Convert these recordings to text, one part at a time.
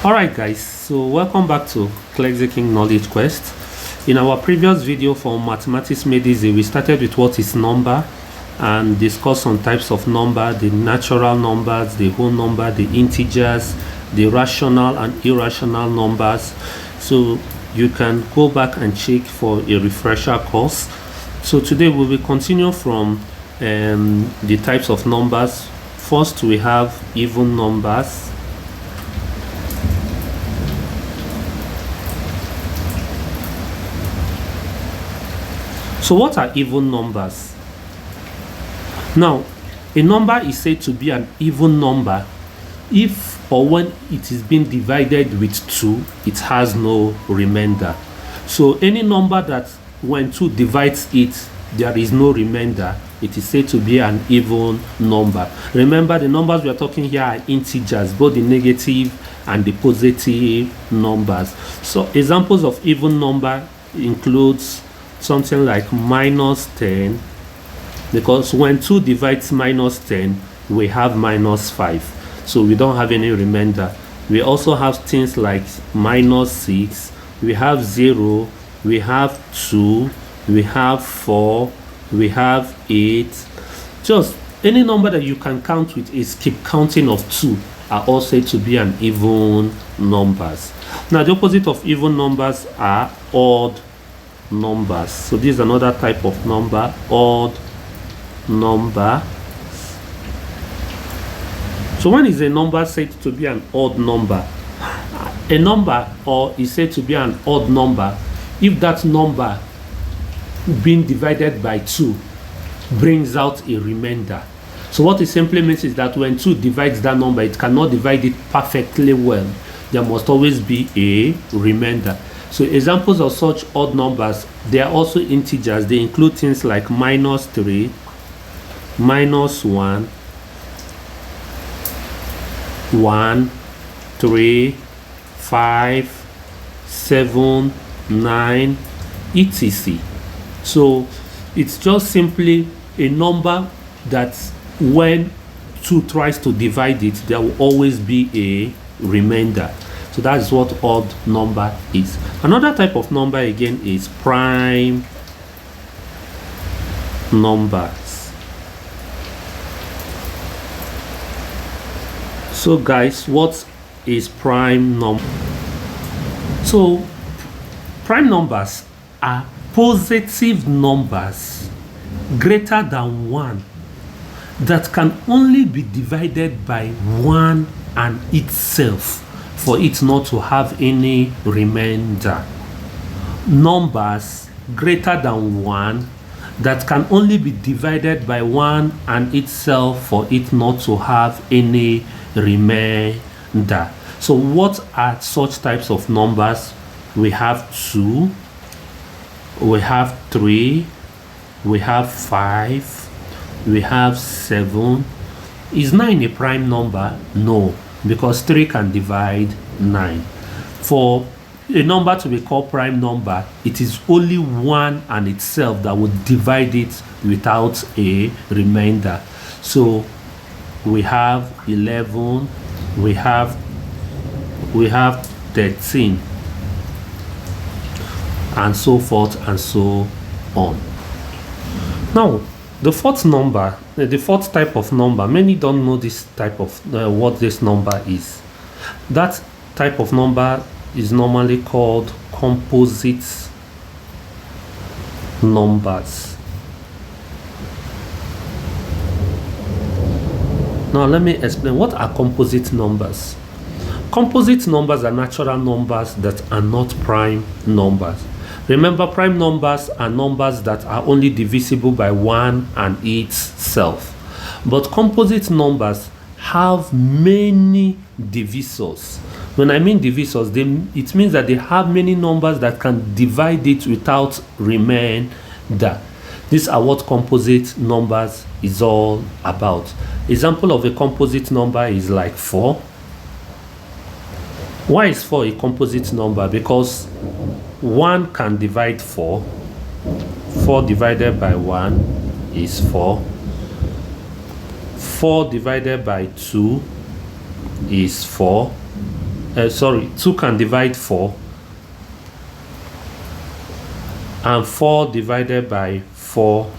Alright guys, so welcome back to King Knowledge Quest. In our previous video for Mathematics Made Easy, we started with what is number and discussed some types of number, the natural numbers, the whole number, the integers, the rational and irrational numbers. So you can go back and check for a refresher course. So today we will continue from the types of numbers. First we have even numbers. So what are even numbers? Now, a number is said to be an even number if or when it is being divided with 2, it has no remainder. So any number that when 2 divides it, there is no remainder, it is said to be an even number. Remember, the numbers we are talking here are integers, both the negative and the positive numbers. So examples of even number includes something like minus 10, because when 2 divides minus 10, we have minus 5, so we don't have any remainder. We also have things like minus 6, we have 0, we have 2, we have 4, we have 8. Just any number that you can count with is keep counting of 2 are all said to be an even numbers. Now the opposite of even numbers are odd numbers. So this is another type of number, odd number. So when is a number said to be an odd number? A number or is said to be an odd number if that number being divided by 2 brings out a remainder. So what it simply means is that when 2 divides that number, it cannot divide it perfectly well. There must always be a remainder. So examples of such odd numbers, they are also integers. They include things like minus 3, minus 1, 1, 3, 5, 7, 9, etc. So it's just simply a number that when 2 tries to divide it, there will always be a remainder. So that's what odd number is. Another type of number again is prime numbers. So guys, what is prime number? So prime numbers are positive numbers greater than 1 that can only be divided by 1 and itself, for it not to have any remainder. Numbers greater than 1 that can only be divided by 1 and itself, for it not to have any remainder. So what are such types of numbers? We have 2, we have 3, we have 5, we have 7. Is 9 a prime number? No, because 3 can divide 9. For a number to be called prime number, it is only 1 and itself that would divide it without a remainder. So we have 11, we have 13, and so forth and so on. Now the fourth number, the fourth type of number, many don't know this type of what this number is. That type of number is normally called composite numbers. Now let me explain what are composite numbers. Composite numbers are natural numbers that are not prime numbers. Remember, prime numbers are numbers that are only divisible by 1 and itself. But composite numbers have many divisors. When I mean divisors, it means that they have many numbers that can divide it without remainder. These are what composite numbers is all about. Example of a composite number is like 4. Why is 4 a composite number? Because 1 can divide 4. 4 divided by 1 is 4. 4 divided by 2 is 4. 2 can divide 4, and 4 divided by 4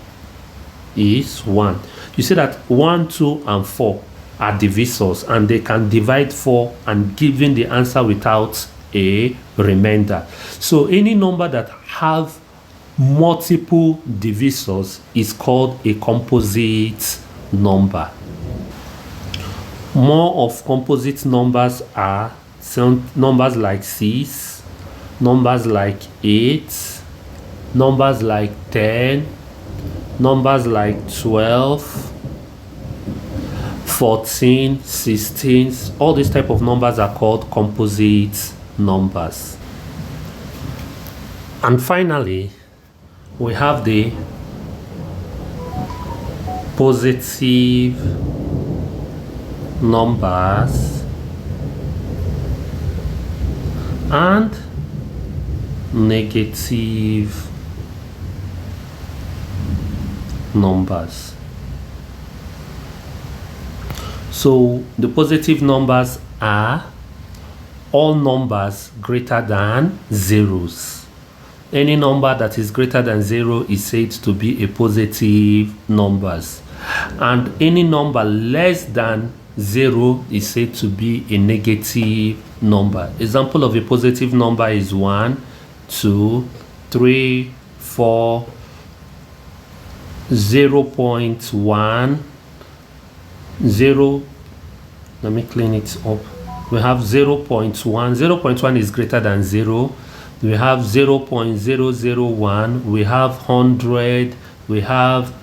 is 1. You see that 1, 2, and 4 are divisors, and they can divide 4 and giving the answer without a remainder. So any number that have multiple divisors is called a composite number. More of composite numbers are some numbers like 6, numbers like 8, numbers like 10, numbers like 12, 14, 16. All these type of numbers are called composite numbers. And finally, we have the positive numbers and negative numbers. So the positive numbers are all numbers greater than zeros. Any number that is greater than 0 is said to be a positive numbers, and any number less than 0 is said to be a negative number. Example of a positive number is 1, 2, 3, 4, 0.1, 0. Let me clean it up. We have 0.1. 0.1 is greater than 0. We have 0.001. We have 100. We have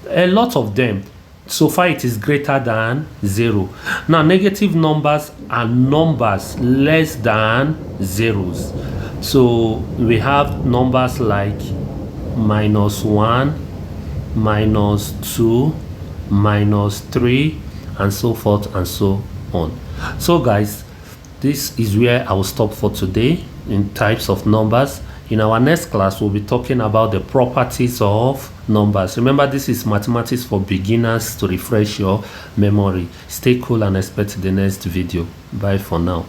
a lot of them. So far it is greater than 0. Now negative numbers are numbers less than zeros. So we have numbers like -1, -2, -3, and so forth and so on. So guys, this is where I will stop for today in types of numbers. In our next class, we'll be talking about the properties of numbers. Remember, this is mathematics for beginners to refresh your memory. Stay cool and expect the next video. Bye for now.